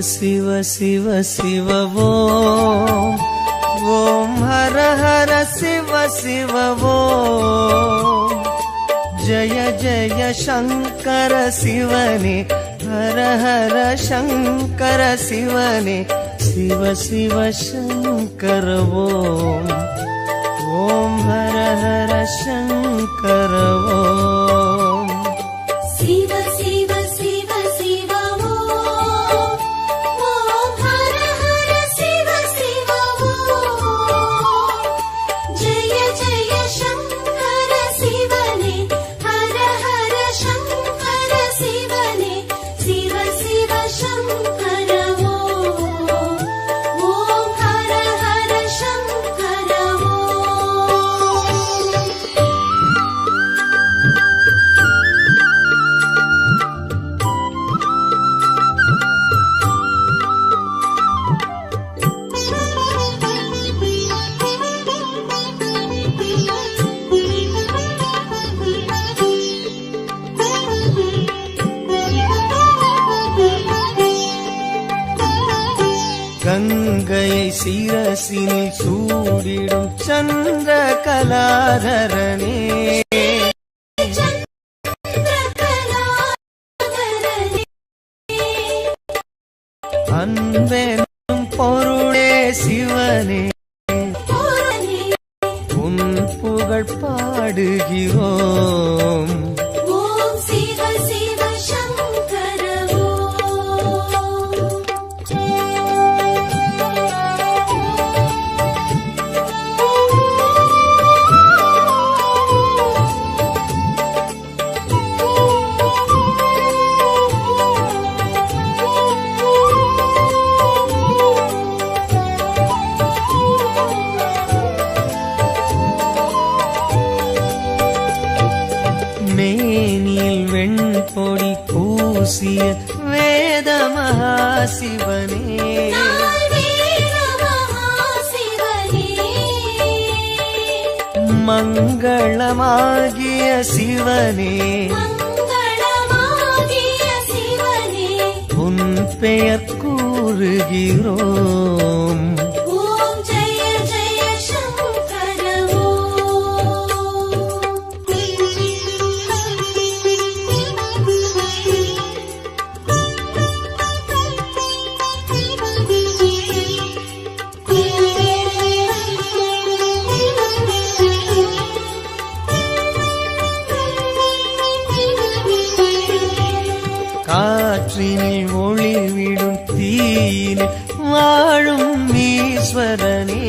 शिव शिव शिव ओम ओम हर हर शिव शिव ओम जय जय शंकर शिवने हर हर शंकर शिवने शिव शिव शंकर ओम ओम हर हर शंकर ओम शिव शिव शिव शिव ओम ओम हर हर शिव शिव ओम जय जय शंकर शिवने हर हर शंकर शिवने शिव शिव शंकर ओम ओम हर हर शंकर கங்கையை சிரசினில் சூடிடும் சந்திர கலாதரனே அன்பெனும் பொருளே சிவனே உன் புகழ் பாடுகிறோம் ஓம் சிவ சிவ சங்கர மேனில் வெண்பொடி பூசிய வேத மகாசிவனே மங்களமாகிய சிவனே உன் பெயர் கூறுகிறோம் ஓம் ஜெய ஜெய சங்கர காற்றினில் ஒளிவிடும் தீயினில் வாழும் ஈஸ்வரனே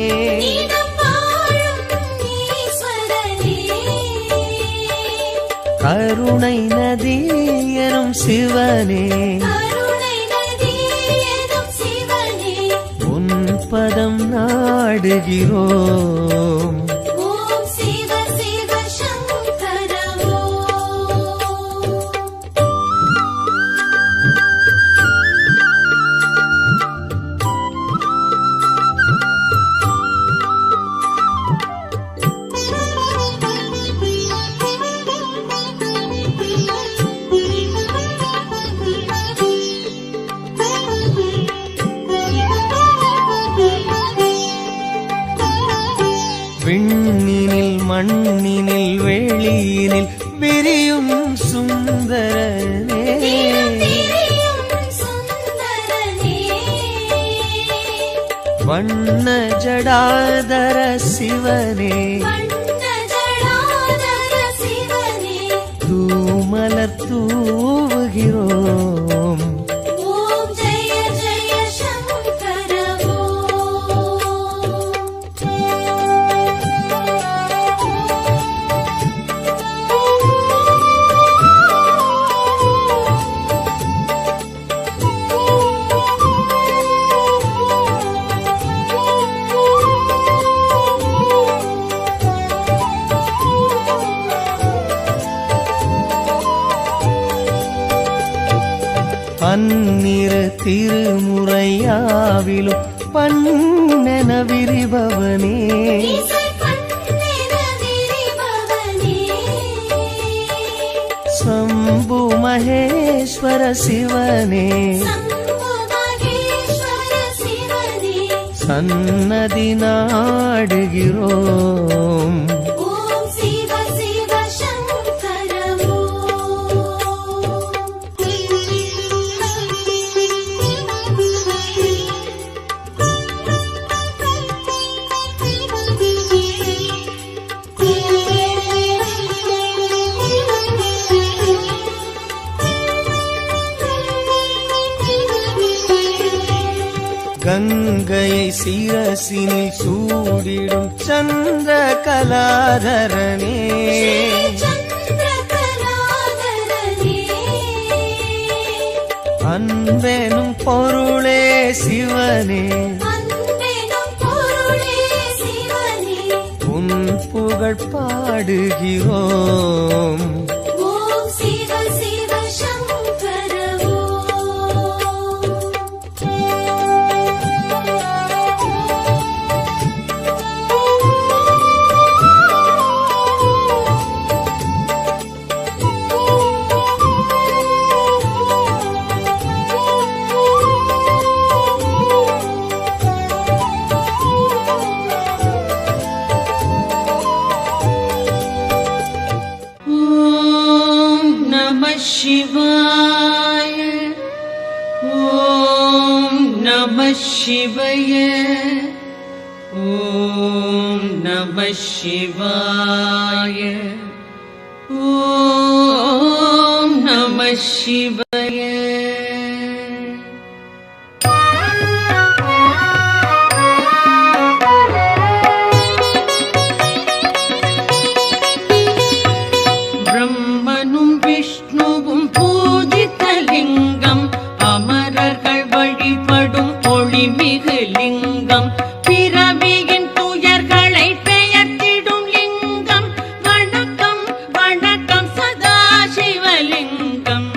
கருணை நதி எனும் சிவனே உன் பதம் நாடுகிறோம் ஓம் சிவ சிவ சங்கர விண்ணினில் மண்ணினில் வெளியினில் விரியும் சுந்தரனே வண்ண ஜடாதர சிவனே தூமலர் தூவுகிறோம் ஓம் ஜெய ஜெய சங்கர பன்னிரு திருமுறையாவிலும் பண்ணென விரிபவனே சம்பு மகேஸ்வர சிவனே சம்பு மகேஸ்வர சன்னதி நாடுகிறோம். ஓம் சிவ சிவ சங்கர கங்கையை சிரசினில் சூடிடும் சந்திர கலாதரனே, அன்பெனும் பொருளே சிவனே, உன் புகழ் பாடுகிறோம். ஓம் சிவ சிவ சங்கர शिवाय ॐ नमः शिवाय ॐ नमः शिवाय ॐ नमः शिवाय. பிரம்மனும் விஷ்ணுவும் பூஜித்தலிங்கம், அமரர்கள் வழிபடும் ஒளிமிகு லிங்கம், பிறவியின் துயர்களை பெயர்த்திடும் லிங்கம். வணக்கம் வணக்கம் சதா சிவலிங்கம்.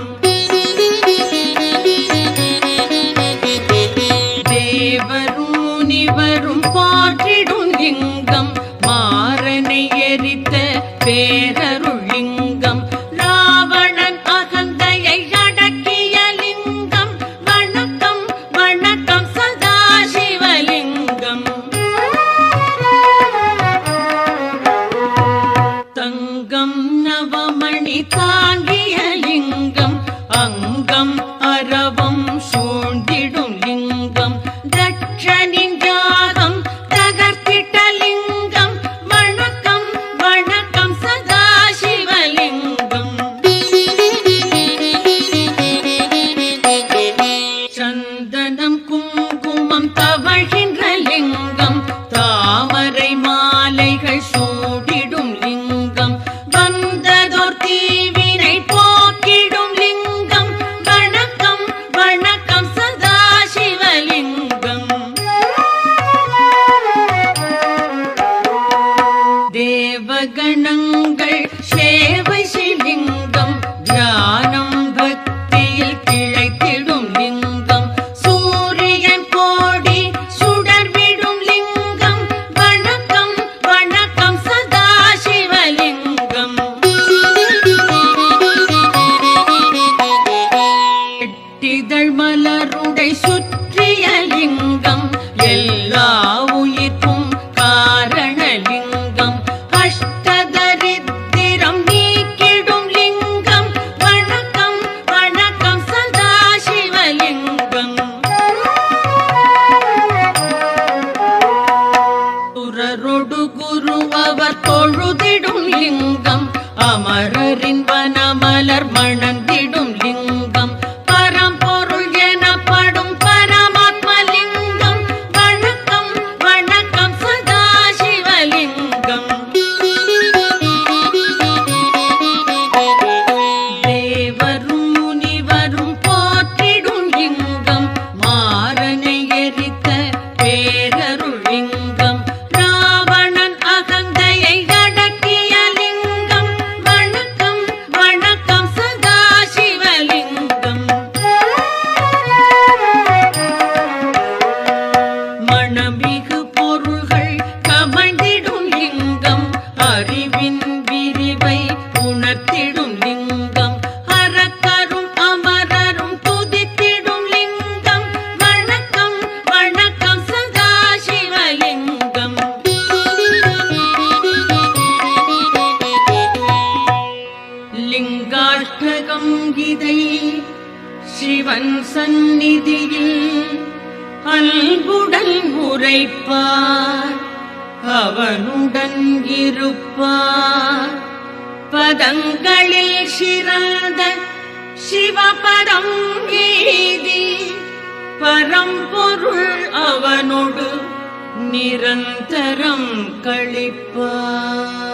தேவரும் முனிவரும் போற்றிடும் லிங்கம், மாறனை எரித்த பேரருள் லிங்கம், ராவணன் அகந்தையை அடக்கிய லிங்கம். வணக்கம் வணக்கம் சதா சிவலிங்கம். தங்கம் நவமணி தாங்கிய லிங்கம், அங்கம் அரவம் சூழ்ந்திடும் லிங்கம், தட்சனின் யாகம் தகர்த்திட்ட லிங்கம். வணக்கம் வணக்கம் சதா சிவலிங்கம். சந்தனம் குங்குமம் தவழ்கின்ற லிங்கம், தாமரை மாலைகள் சூடிடும் லிங்கம், வந்ததோர் தீவினை போக்கிடும் லிங்கம். வணக்கம் வணக்கம் சதா சிவலிங்கம். தேவகணங்கள் சேவை சிலிங்கம், ஞானம் பக்தியில் கிளைத்திடும் லிங்கம், சூரியன் கோடி சுடர்விடும் லிங்கம். வணக்கம் வணக்கம் சதா சிவலிங்கம். எட்டிதழ் மலருடை சுற்றிய லிங்கம், எல்லா உயிர்க்கும் காரணலிங்கம், அஷ்டதரித்திரம் நீக்கிடும் லிங்கம். வணக்கம் வணக்கம் சதா சிவலிங்கம். சுரரொடு குரு அவர் தொழுதிடும் லிங்கம், அமரரின் வனமலர் மணந்திடும் லிங்கம், பரம்பொருள் எனப்படும் பரமாத்மலிங்கம். வணக்கம் வணக்கம் சதா சிவலிங்கம். தேவரும் முனிவரும் போற்றிடும் லிங்கம், மாறனை எரித்த பேரருள் லிங்கம், ராவணன் அகந்தையை அடக்கிய லிங்கம். வணக்கம் வணக்கம் சதா சிவலிங்கம். மணமிகு பொருள்கள் கமழ்ந்திடும் லிங்கம், அறிவின் விரிவை உணர்த்திடும் லிங்கம், அரக்கரும் அமரரும் துதித்திடும் லிங்கம். வணக்கம் வணக்கம் சதா லிங்காஷ்டகம் இதை சிவன் சந்நிதியில் அன்புடன் உரைப்பார், அவனுடன் இருப்பார். பதங்களில் சிறந்த சிவபதம் ஏதி பரம்பொருள் அவனோடு நிரந்தரம் கழிப்பார்.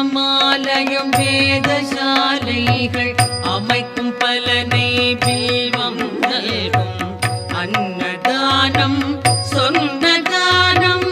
சிவமாலயம் வேதசாலைகள் அமைக்கும் பலனை பில்வம் நல்கும் அன்னதானம் சொந்த தானம்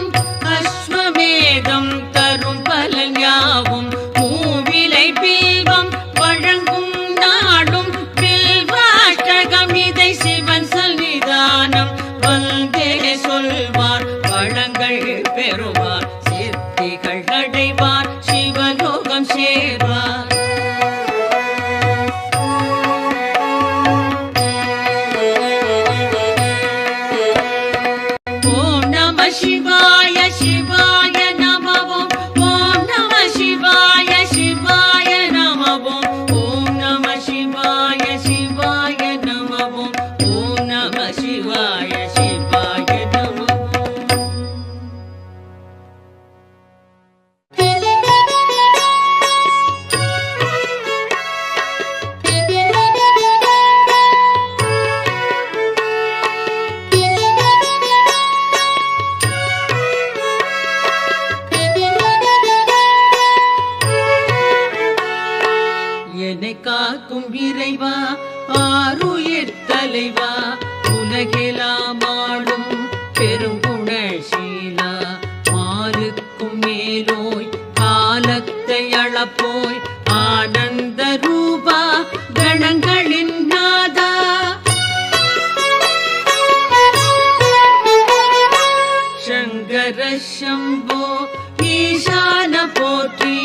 அஸ்வமேதம் தரும் பலன் யாவும் மூவிலை பில்வம் வழங்கும் நாடும் பில்வாஷ்டகம் இதை சிவன் சன்னிதானம் வந்தே சொல்வார் வளங்கள் பெறுவார் சித்திகள் அடைவார் சிவலோகம் சேர்வார் ஓம் நம சிவாய சிவாய நமவோம் ஓம் நம சிவாய சிவாய நமவோம் ஓம் நம சிவாய சிவாய நமவோம் ஓம் நம சிவாய சிவாய நமவோம். என்னை காக்கும் இறைவா ஆருயிர் தலைவா உலகெல்லாம் ஆளும் பெருங்குணசீலா மாலுக்கும் மேலோய் காலத்தை அளப்போய் ஆனந்த ரூபா கணங்களின் நாதா சங்கர சம்போ ஈசான போற்றி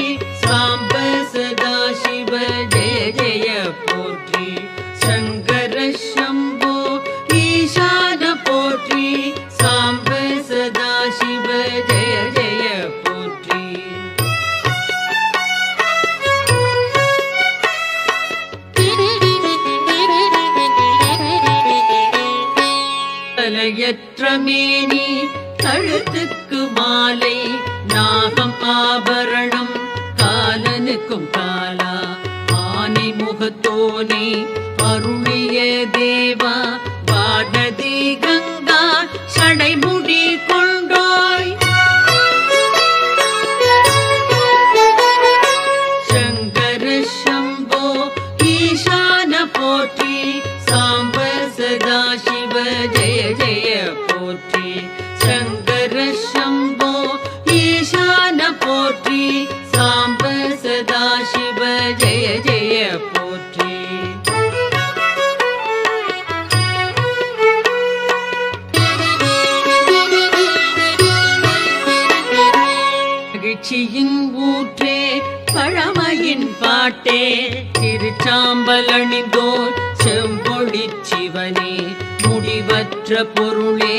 சாம்ப சதா சிவ ஜெய ஜெய போற்றி சங்கர சம்போ ஈசான போற்றி சாம்ப சதா சிவ ஜெய ஜெய போற்றி. தலையற்ற மேனி கழுத்துக்கு மாலை நாகம் ஆபரணம் காலனுக்கும் காலா ஆனை முகத்தோனே அருளிய தேவா வானதி கங்கா சடைமுடி கொண்டோய் சங்கர சம்போ ஈசான போற்றி சாம்ப சதா சிவ ஜெய ஜெய போற்றி சங்கர சம்போ ஈசான போற்றி சாம்ப சதா சிவ ஜெய ஜெய போற்றி. மகிழ்ச்சியின் ஊற்றே பழமையின் பாட்டே திருச்சாம்பல் அணிந்தோர் செம்பொழி சிவனே முடிவற்ற பொருளே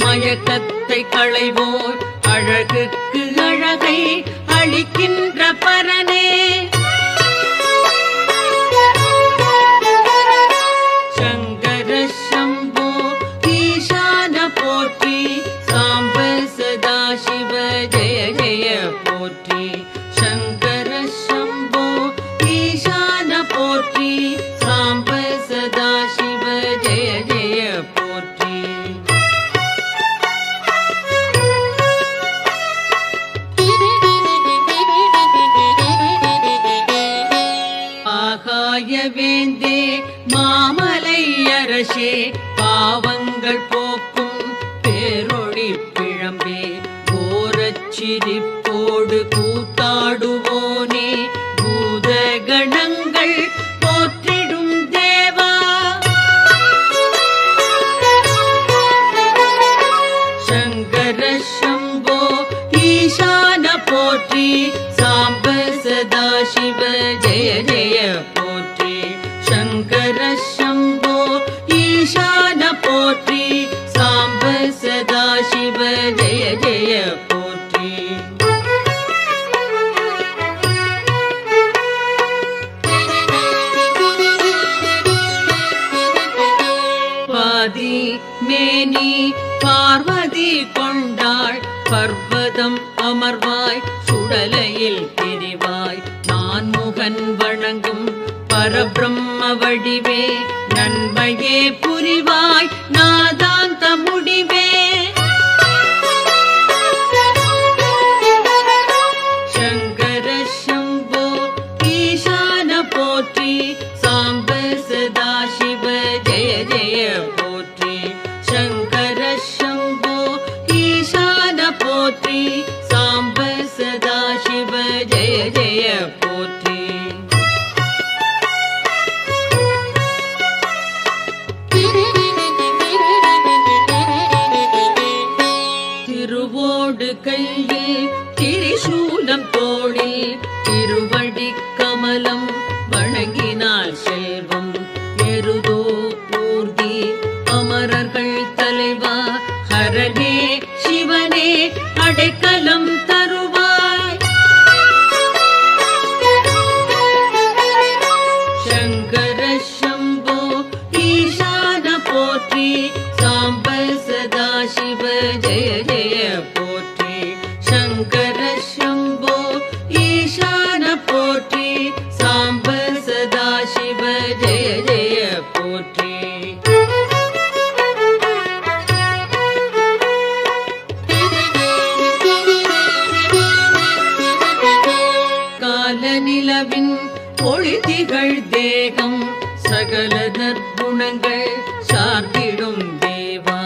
மயக்கத்தை களைவோர் அழகுக்கு அழகை அளிக்கின்ற பரனே சங்கர சம்போ ஈசான போற்றி சாம்ப சதா சிவ ஜெய ஜெய போற்றி சங்கர சம்போ ஈசான போற்றி சாம்ப சதா சிவ ஜெய ஜெய போற்றி. ஆகாய வேந்தே மாமலை அரசே பாவங்கள் போக்கும் பேரொளி பிழம்பே கோரச்சிரிப்போடு கூத்தாடுவோனே பூத கணங்கள் போற்றிடும் தேவா சங்கர சம்போ ஈசான போற்றி சாம்ப சதா சிவ ஜெய ஜெய போற்றி சங்கர சம்போ ஈசான போற்றி சாம்ப சதா சிவ ஜெய ஜெய போற்றி. பாதி மேனி பார்வதி கொண்டாள் பர்வதம் அமர்வாய் சுடலையில் திரிவாய் நான்முகன் வணங்கும் பரபிரம்ம வடிவே நன்மையே புரிவாய் நாதாந்த முடிவே சங்கர சம்போ ஜெய ஜெய போற்றி. திருவோடு கையில் திரிசூலம் தோளில் திருவடி கமலம் வணங்கினார் செல்வம் எருதோ பூர்த்தி அமரர்கள் தலைவா ஹரனே சிவனே அடைக்கலம் தருவாய். சங்கர சம்போ ஈசான போற்றி சாம்ப சதா சிவ ஜெய ஜெய போற்றி. சங்கர சம்போ ஈசான போற்றி சாம்ப சதா சிவ ஜெய ஜெய போற்றி. கால நிலவின் ஒளிதிகள் தேகம் சகல நற்குணங்கள் சார்ந்திடும் தேவா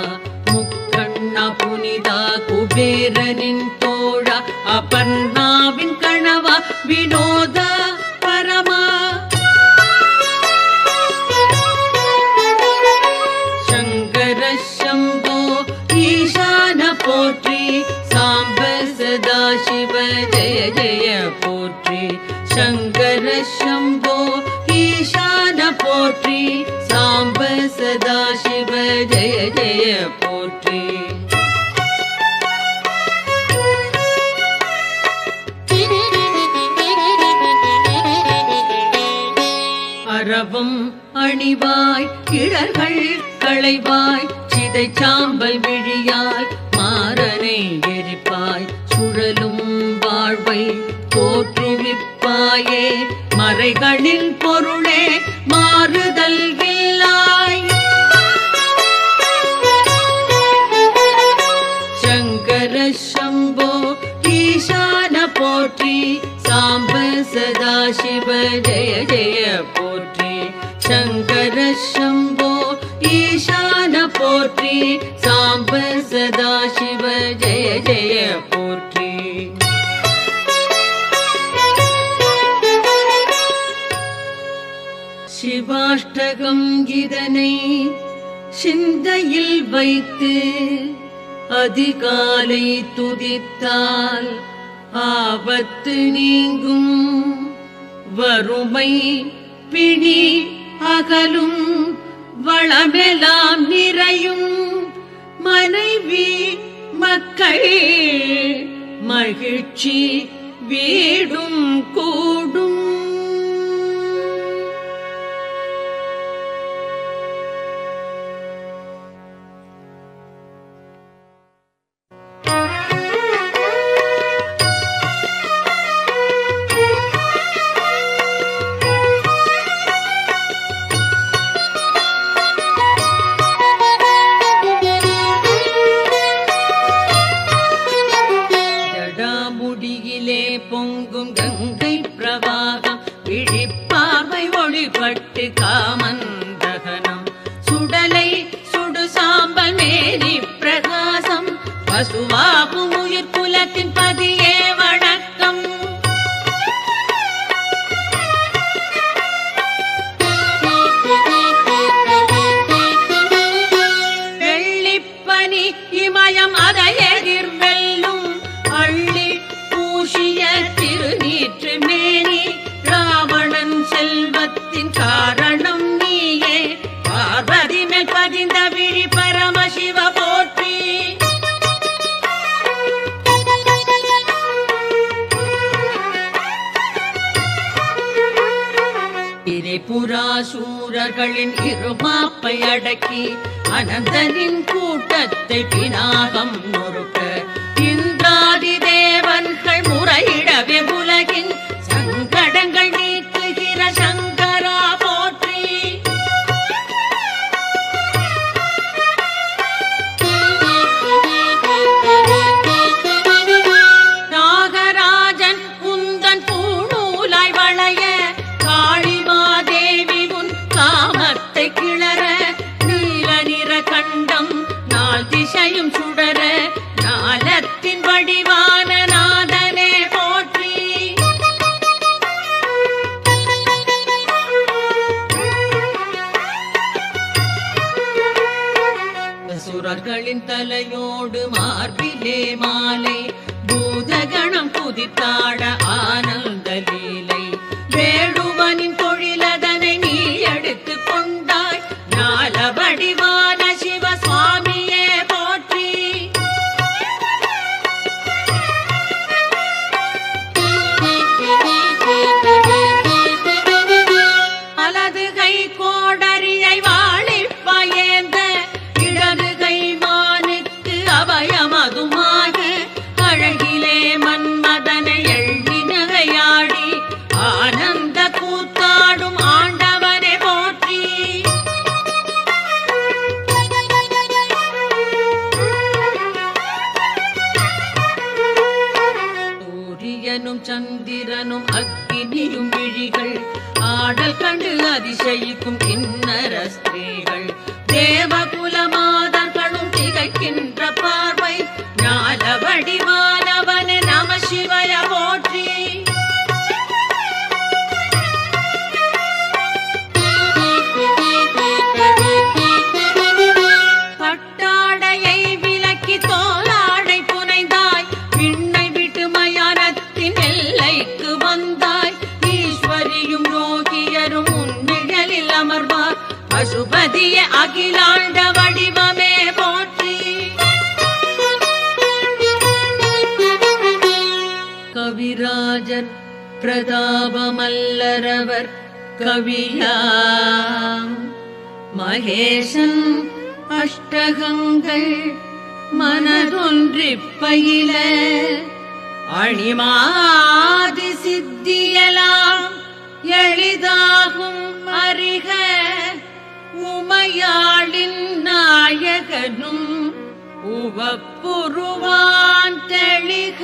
முக்கண்ணா புனிதா குபேரனின் தோழா அபர்ணாவின் கணவா வினோதா பரமா. சங்கர சம்போ ஈசான போற்றி சாம்ப சதா சிவ ஜெய ஜெய போற்றி. சங்கர சம்போ ஈசான போற்றி சாம்ப சதா சிவ ஜெய ஜெய போற்றி. அரவம் அணிவாய் இடர்கள் களைவாய் சிதை சாம்பல் விழியாய் மாறனை எரிப்பாய் சுழலும் வாழ்வை தோற்றுவிப்பாயே மறைகளின் பொருளே மாறுதல் இல்லாய். சங்கர சம்போ ஈசான போற்றி சாம்ப சதா சிவ ஜெய ஜெய போற்றி. சங்கர சம்போ ஈசான போற்றி சாம்ப சதா சிவ ஜெய ஜெய போற்றி. சிவாஷ்டகம் இதனை சிந்தையில் வைத்து அதிகாலை துதித்தால் ஆபத்து நீங்கும் வறுமை பிணி அகலும் வளமெல்லாம் நிறையும் மனைவி மக்கள் மகிழ்ச்சி வீடும் கூடும். பொங்கும் கங்கை பிரவாகம் விழிப்பார்வை ஒளிபட்டு காமந்தகனம் சுடலை சுடு சாம்பல் மேரி பிரகாசம் பசுவாகும் உயிர் குலத்தின் பதியே வணக்கம். வெள்ளிப்பனி இமயம் அதை எதிர்வெல்லும் அள்ளி பூஷிய திருநீற்று மேனி ராவணன் செல்வத்தின் காரணம் நீயே பார்வதி மேல் பதிந்த விழி பரமசிவ போற்றி. திரிபுராசூரர்களின் இருமாப்பை அடக்கி அனந்தனின் கூட்டத்தை பினாகம் நொறுக்க இந்திராதி தேவன்கள் முறையிடவே உலகின் சங்கடங்கள் நீக்குகிற சங்கரா போற்றி. நாகராஜன் உந்தன் பூணூலாய் வளைய காளிமாதேவி உன் காமத்தை கிளற நீல நிற கண்டம் நாள் திசையும் சுடர நாலத்தின் வடிவான நாதனே போற்றி. கண்களின் தலையோடு மார்பிலே மாலை பூதகணம் குதித்தாட ஆனந்த லீலை வேடுவனின் தொழிலதனை நீ எடுத்து கொண்டாய் ஞால வடிவான சிவசுவாமியே போற்றி அலது கை கோடரியை வாழிப்பயேந்த இடது கை மானுக்கு அபயமதுமாக அழகிலே மன்மதனை எள்ளி நகையாடி ஆனந்த கூத்தாடும் ஆண்டவனை போற்றி சூரியனும் சந்திரனும் அக்கினியும் விழிகள் ஆடல் கண்டு அதிசயிக்கும் கிண்ணற ஸ்திரீகள் தேவகுல மாதர்களும் திகைக்கின்ற பார்வை ஞான வடிவானவனே நம சிவய போற்றி பட்டாடையை விலக்கி தோலாடை புனைந்தாய் விண்ணை விட்டு மயானத்தின் எல்லைக்கு வந்தாய் ஈஸ்வரியும் யோகியரும் உன்னிழலில் அமர்வார் பசுபதிய அகிலாண்ட வடிவமே போற்றி கவிராஜர் பிரதாபமல்லரவர் கவியாம் மகேசன் அஷ்டகங்கள் மனதொன்றிப் பயில அணிமாதி சித்தியலாம் எளிதாகும் அறிக உமையாளின் நாயகனும் உவப்புருவான் தெளிக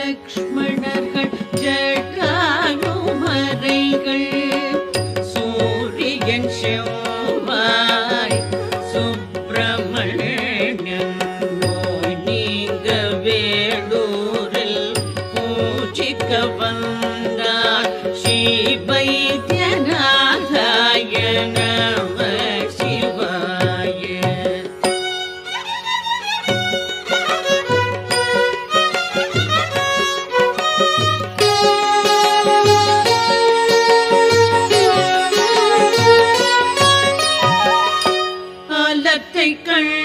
லக்ஷ்மணர்கள் ஜடாயுமரைகள் சூரியன் செவ்வாய் சுப்பிரமணியன் நோய் நீங்க வேடூரில் பூஜிக்க வந்தார் ஸ்ரீ வைத்தியநாதாய நம சிவாய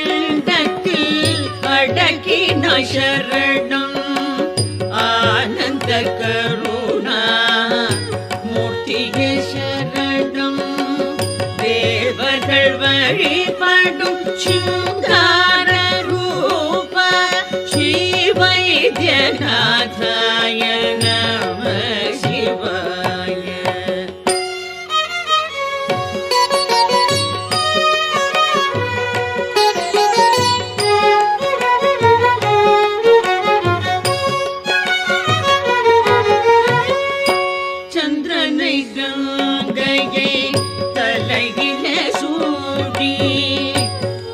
கண்டத்தில் அடக்கின சரணம் ஆனந்த கருணா மூர்த்திய சரணம் தேவர்கள் வழிபடும் சிங்கார ரூப ஸ்ரீ வைத்தியநாதாய நம சிவாய கங்கையை தலையில சூடி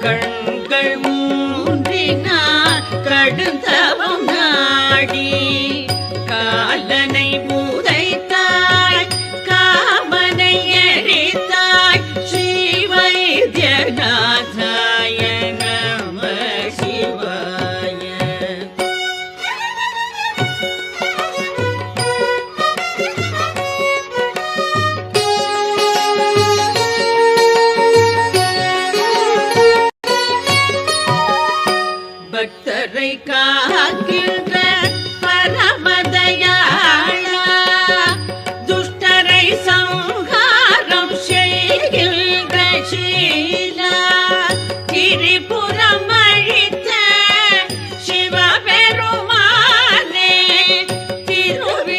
கண்கள் மூன்றினார் கடுந்தவம் நாடி காலனை பூதைத்தாய் காமனை எரித்தாய் ஸ்ரீ வைத்தியநாதாய நம சிவாய பக்தரை காக்கின்ற பரமதயாளா துஷ்டரை சங்காரம் செய்கின்ற சீலா திரிபுரம் அழித்த சிவபெருமானே திருவிளையாடலில்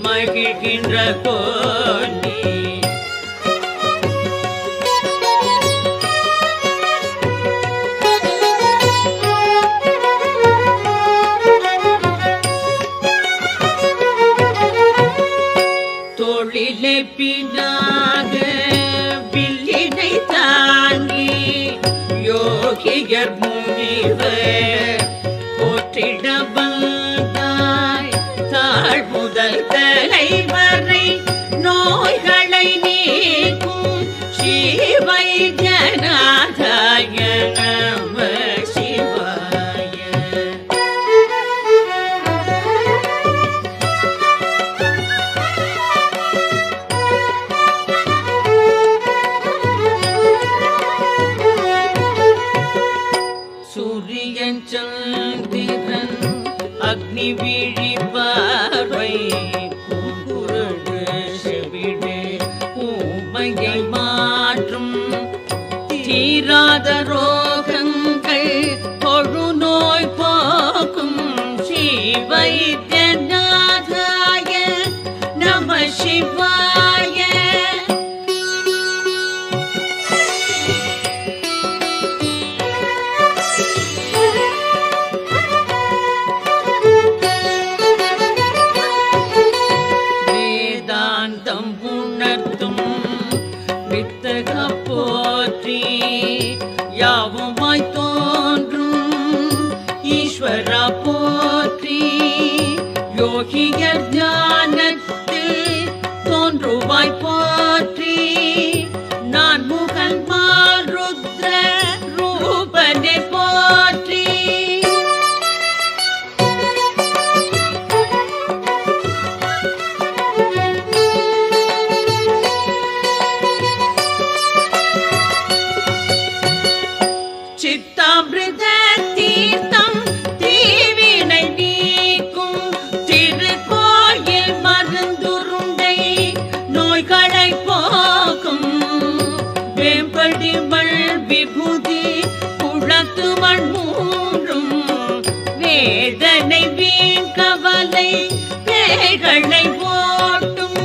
மகிழ்கின்ற கோ பினாக வில்லினை தாங்கி யோகியர் முனிவர் போற்றிட வந்தாய் தாழ் முதல் தலைவரை நோய்களை நீக்கும் ஸ்ரீவைத்தியநாதாய நம சிவாய. சூரியன் சந்திரன் அக்னி விழி பார்வை குருடு செவிடு ஊமையை மாற்றும் தீராத ரோகங்கள் தொழுநோய் போக்கும் ஸ்ரீவைத்தியநாதாய நம சிவாய. வேதாந்தம் உணர்த்தும் வித்தக போற்றி யாவுமாய் தோன்றும் ஈஸ்வரா போற்றி யோகியர் ஞானத்தில் தோன்றுவாய் போற்றி நான் முகன் மால் ருத்ர ரூபனை போற்றி. சித்தாமிருத தீர்த்தம் தீவினை நீக்கும் திருக்கோயில் மருந்துருண்டை நோய்களை போக்கும் வேம்படி மண் விபூதி குளத்து மண் மூன்றும் வேதனை வீண் கவலை பேய்களை ஓட்டும்.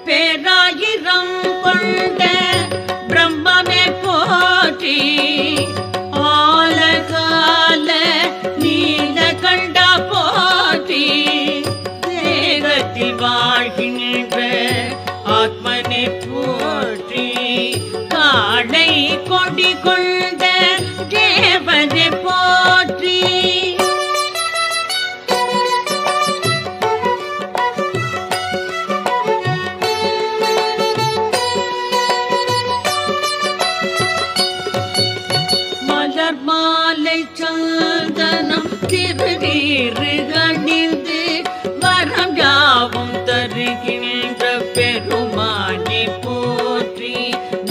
பேராயிரம் கொண்ட பிரம்மமே போற்றி ஆலகால நீலகண்டா போற்றி தேகத்தில் வாழ்கின்ற ஆத்மனை போற்றி காளை கொடி கொண்ட தேவனை போற்றி. மலர் மாலை சந்தனம் திருநீறு அணிந்து வரம் யாவும் தருகின்ற பெருமானை போற்றி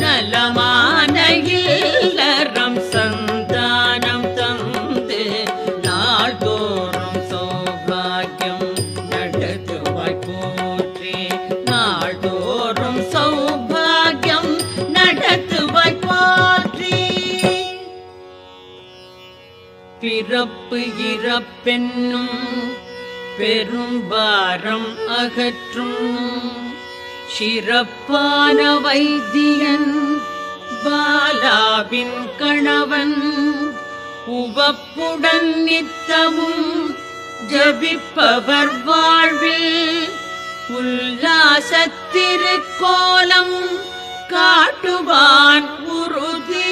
நலமான இல்லறம் சந்தானம் தந்து நாள்தோறும் சௌபாகியம் நடத்துவாய் போற்றி நாள்தோறும் சௌபாகியம் நடத்துவாய் போற்றி. பிறப்பு இறப்பென்னும் பெரும்பாரம் அகற்றும் சிறப்பான வைத்தியன் பாலாவின் கணவன் உவப்புடன் நித்தமும் ஜபிப்பவர் வாழ்வில் உல்லாசத்திருக்கோலம் காட்டுவான் உறுதி.